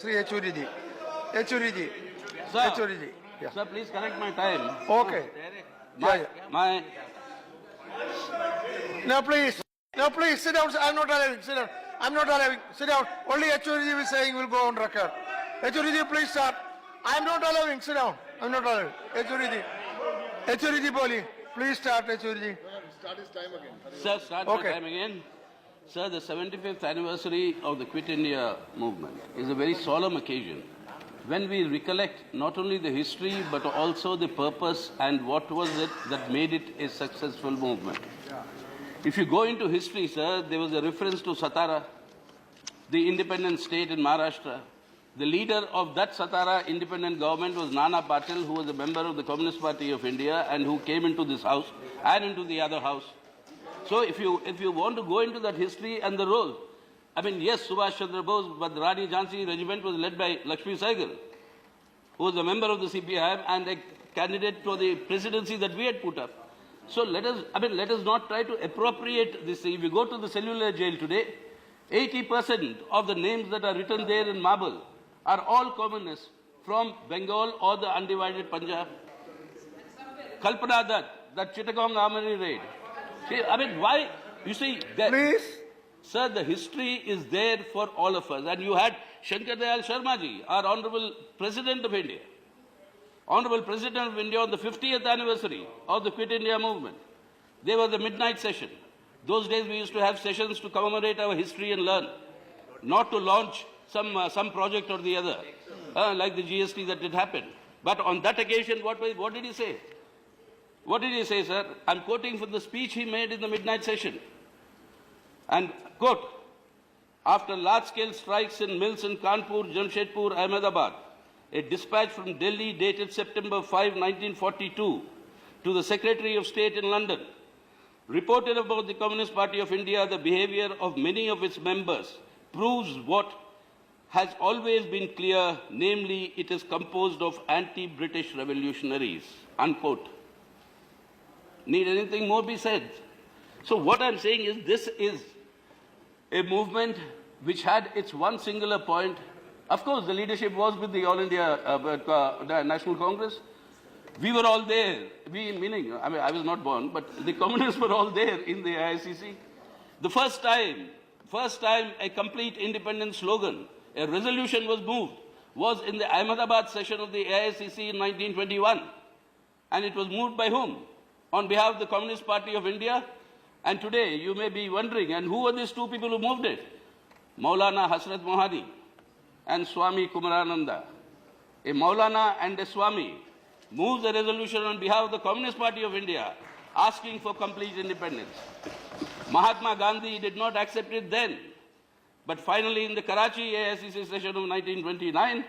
Sri Yechuriji. Yechuriji. Sir, Yechuriji. Yeah. sir, please correct my time. Okay. My No, please. No, please. Sit down. I'm not allowing. Sit down. I'm not allowing. Sit down. Only Yechuriji is saying will go on record. Yechuriji, please start. I'm not allowing. Sit down. I'm not allowing. Yechuriji. Yechuriji Poli. Please start, Yechuriji. Start his time again. Sir, start Okay. my time again. Sir, the 75th anniversary of the Quit India movement is a very solemn occasion when we recollect not only the history but also the purpose and what was it that made it a successful movement. If you go into history, sir, there was a reference to Satara, the independent state in Maharashtra. The leader of that Satara independent government was Nana Patil, who was a member of the Communist Party of India and who came into this house and into the other house. So if you want to go into that history and the role, I mean, yes, Subhash Chandra Bose, but the Rani Jhansi regiment was led by Lakshmi Sehgal, who was a member of the CPIM and a candidate for the presidency that we had put up. So let us not try to appropriate this. If you go to the cellular jail today, 80% of the names that are written there in marble are all communists from Bengal or the undivided Punjab. Kalpana Dutt, that Chittagong armory raid. See, I mean, why? You see, Please. sir, the history is there for all of us. And you had Shankar Dayal Sharma ji, our Honorable President of India. Honorable President of India on the 50th anniversary of the Quit India movement. There was a midnight session. Those days we used to have sessions to commemorate our history and learn, not to launch some project or the other, like the GST that did happen. But on that occasion, what did he say? What did he say, sir? I'm quoting from the speech he made in the midnight session. And, quote, after large-scale strikes in mills in Kanpur, Jamshedpur, Ahmedabad, a dispatch from Delhi dated September 5, 1942, to the Secretary of State in London, reported about the Communist Party of India, the behavior of many of its members proves what has always been clear, namely, it is composed of anti-British revolutionaries, unquote. Need anything more be said? So what I'm saying is this is a movement which had its one singular point. Of course, the leadership was with the All India the National Congress. We were all there. Meaning, I mean, I was not born, but the communists were all there in the AICC. The first time a complete independent slogan, a resolution was moved, was in the Ahmedabad session of the AICC in 1921. And it was moved by whom? On behalf of the Communist Party of India. And today, you may be wondering, and who were these two people who moved it? Maulana Hasrat Mohani and Swami Kumarananda. A Maulana and a Swami moves a resolution on behalf of the Communist Party of India asking for complete independence. Mahatma Gandhi did not accept it then. But finally, in the Karachi AICC session of 1929,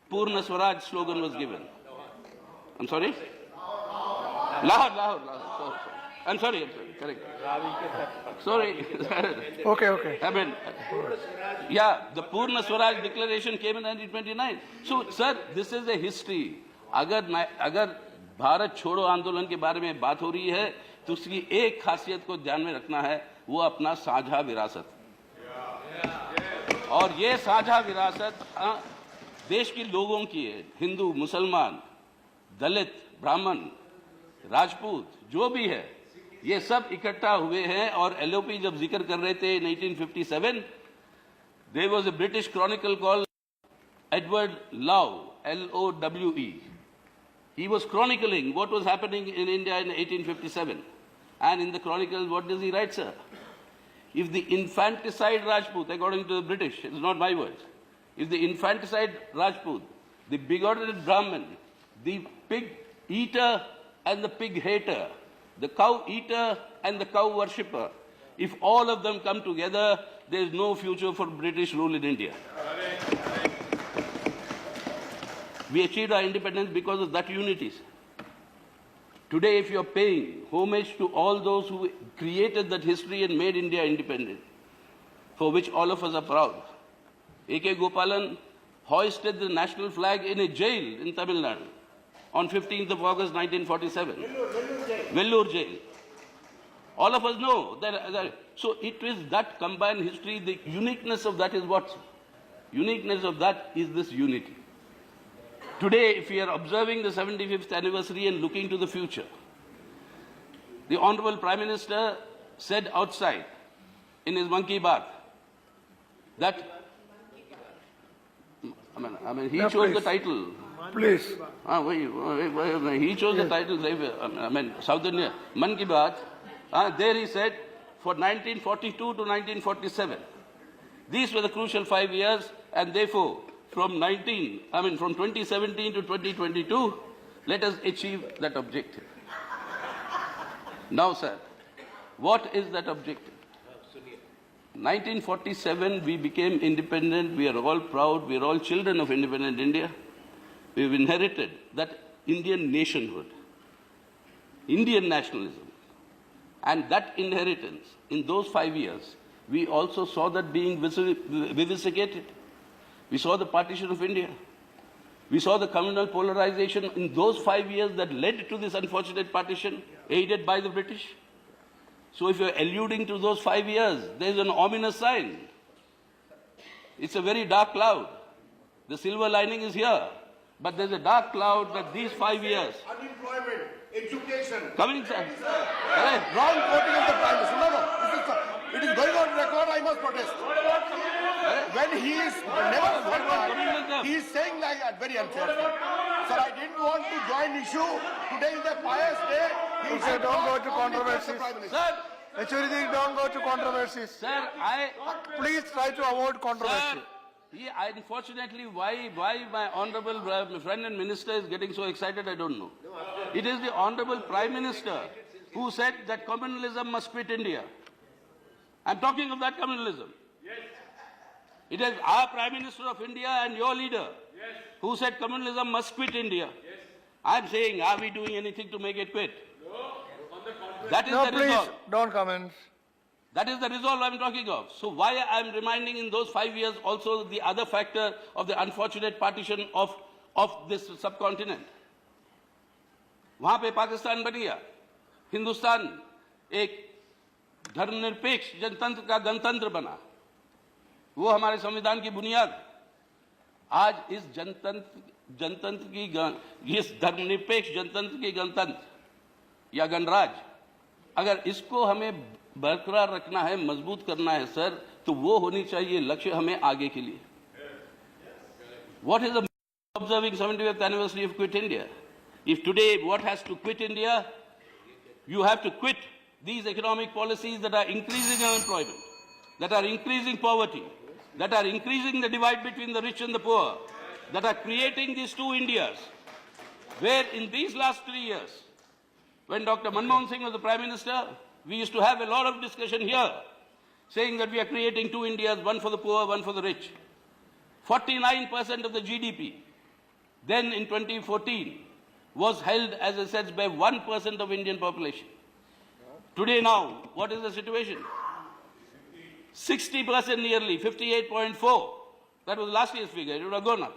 Purna Swaraj slogan was given. I'm sorry? Lahore. Sorry. I'm sorry, correct. Sorry. Okay. I mean, yeah, the Purna Swaraj declaration came in 1929. So, sir, this is a history. अगर भारत छोड़ो आंदोलन के बारे में बात हो रही है तो उसकी एक खासियत को ध्यान में रखना है, वो अपना साझा विरासत। और ये साझा विरासत देश के लोगों की है, हिंदू, मुसलमान, दलित, ब्राह्मण, राजपूत, जो भी है, ये सब इकट्ठा हुए हैं। और एलओपी जब जिक्र कर रहे थे 1957, there was a British chronicle called Edward Lowe, L-O-W-E. He was chronicling what was happening in India in 1857. And in the chronicle, what does he write, sir? If the infanticide Rajput, according to the British, it's not my words, if the infanticide Rajput, the bigoted Brahmin, the pig eater and the pig hater, the cow eater and the cow worshipper, if all of them come together, there is no future for British rule in India. We achieved our independence because of that unity. Today, if you are paying homage to all those who created that history and made India independent, for which all of us are proud, A.K. Gopalan hoisted the national flag in a jail in Tamil Nadu on 15th of August 1947. Vellore jail. All of us know that. So it is that combined history, the uniqueness of that is what? uniqueness of that is this unity. Today, if we are observing the 75th anniversary and looking to the future, the Honorable Prime Minister said outside in his Monkey Bath that, he No, chose the please. title. Please. He chose the title, South India, Man Ki Baat. There he said, for 1942 to 1947, these were the crucial 5 years, and therefore, from 2017 to 2022, let us achieve that objective. Now, sir, what is that objective? 1947, we became independent. We are all proud. We are all children of independent India. We have inherited that Indian nationhood, Indian nationalism. And that inheritance, in those 5 years, we also saw that being vivisected. We saw the partition of India. We saw the communal polarization in those 5 years that led to this unfortunate partition, aided by the British. So if you're alluding to those 5 years, there's an ominous sign. It's a very dark cloud. The silver lining is here. But there's a dark cloud that these 5 years... Unemployment, education... Coming, sir. Correct. Wrong quoting of the Prime Minister. No. It is going on record, I must protest. When he is he is saying like that, very unfair. Sir, I didn't want to join issue. Today is a pious day. He Okay, should don't not go to communicate controversies. the Prime Minister. Sir, Echuridi, don't go to controversies. sir, Please try to avoid Sir, controversy. unfortunately, why my honourable friend and minister is getting so excited, I don't know. It is the honourable Prime Minister who said that communalism must quit India. I'm talking of that communalism. Yes. It is our Prime Minister of India and your leader who said communalism must quit India. Yes. I'm saying, are we doing anything to make it quit? No. On the contrary. That is No, the please, resolve. don't comment. That is the resolve I'm talking of. So why I'm reminding in those 5 years also the other factor of the unfortunate partition of this subcontinent. वहां पे पाकिस्तान बन गया, हिंदुस्तान एक धर्मनिरपेक्ष जनतंत्र का गणतंत्र बना, वो हमारे संविधान की बुनियाद। आज इस जनतंत्र की इस धर्मनिरपेक्ष जनतंत्र की गणतंत्र या गणराज, अगर इसको हमें बरकरार रखना है, मजबूत करना है सर, तो वो होनी चाहिए लक्ष्य हमें आगे के लिए। What is the observing 75th anniversary of Quit India? If today what has to quit India, you have to quit these economic policies that are increasing unemployment, that are increasing poverty, that are increasing the divide between the rich and the poor, that are creating these two Indias, where in these last 3 years, when Dr. Manmohan Singh was the Prime Minister, we used to have a lot of discussion here, saying that we are creating two Indias, one for the poor, one for the rich. 49% of the GDP, then in 2014, was held as assets by 1% of Indian population. Today now, what is the situation? 60% nearly, 58.4. That was last year's figure, it would have gone up.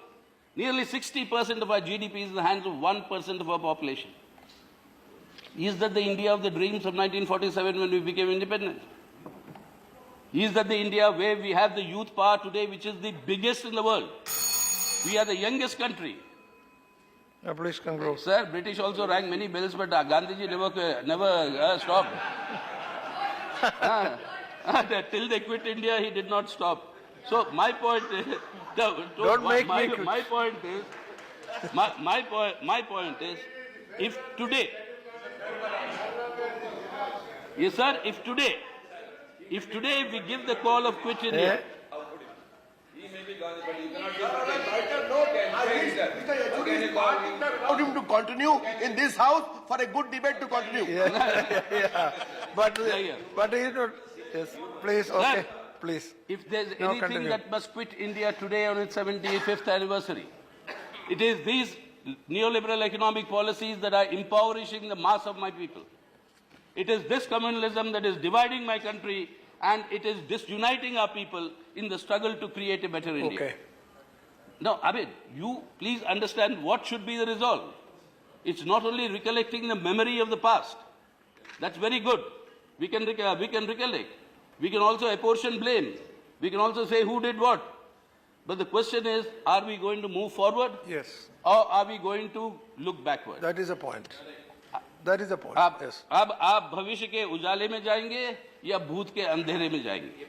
Nearly 60% of our GDP is in the hands of 1% of our population. Is that the India of the dreams of 1947 when we became independent? Is that the India where we have the youth power today, which is the biggest in the world? We are the youngest country. Please conclude. Sir, British also rang many bells, but Gandhiji never stopped. Till they quit India, he did not stop. So my point is, Don't make me quit. my point is, if today, yes sir, if today we give the call of quit India, Allowed him to continue in this house for a good debate to continue. Yeah. But you know, yes, please, okay, Sir, please. if there's Now anything continue. that must quit India today on its 75th anniversary, it is these neoliberal economic policies that are impoverishing the mass of my people. It is this communalism that is dividing my country, and it is disuniting our people in the struggle to create a better India. Okay. Now, Abid, you please understand what should be the resolve. It's not only recollecting the memory of the past. That's very good. We can recollect. We can also apportion blame. We can also say who did what. But the question is, are we going to move forward Yes, or are we going to look backward? that is the point. That is the point. आप Yes. अब आप भविष्य के उजाले में जाएंगे या भूत के अंधेरे में जाएंगे?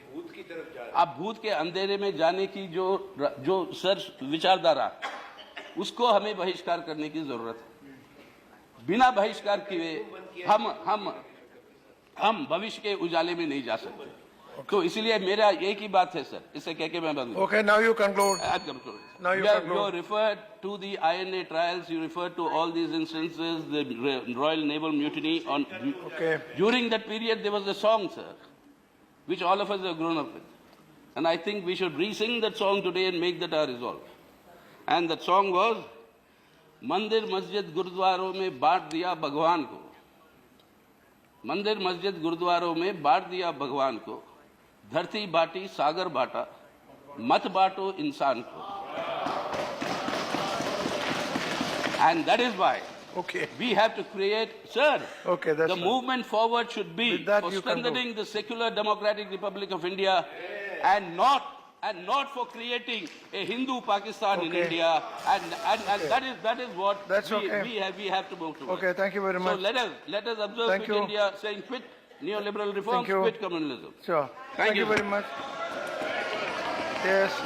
आप भूत के अंधेरे में जाने की जो सर विचारधारा, उसको हमें बहिष्कार करने की जरूरत है। बिना बहिष्कार किए हम भविष्य के उजाले में नहीं जा सकते। तो इसलिए मेरा एक ही बात है सर, इसे कह के मैं बंद करूं। Okay, now you conclude. Now you You conclude. referred to the INA trials, you referred to all these instances, the Royal Naval Mutiny. Okay. During that period, there was a song, sir, which all of us have grown up with. And I think we should re-sing that song today and make that our resolve. And that song was, मंदिर मस्जिद गुरुद्वारों में बांट दिया भगवान को, मंदिर मस्जिद गुरुद्वारों में बांट दिया भगवान को, धरती बाटी सागर बाटा, मत बांटो इंसान को. And that is why Okay. we have to create, sir, Okay, that's the fine. movement forward should be With that for you strengthening the secular democratic Republic of India and not for creating a Hindu Pakistan in Okay. India. And that is what That's okay. we have to move towards. Okay, thank you very So much. let us observe Thank Quit you. India saying quit neoliberal reforms, you. quit communalism. Sure. Thank Thank you you. very much. Yes.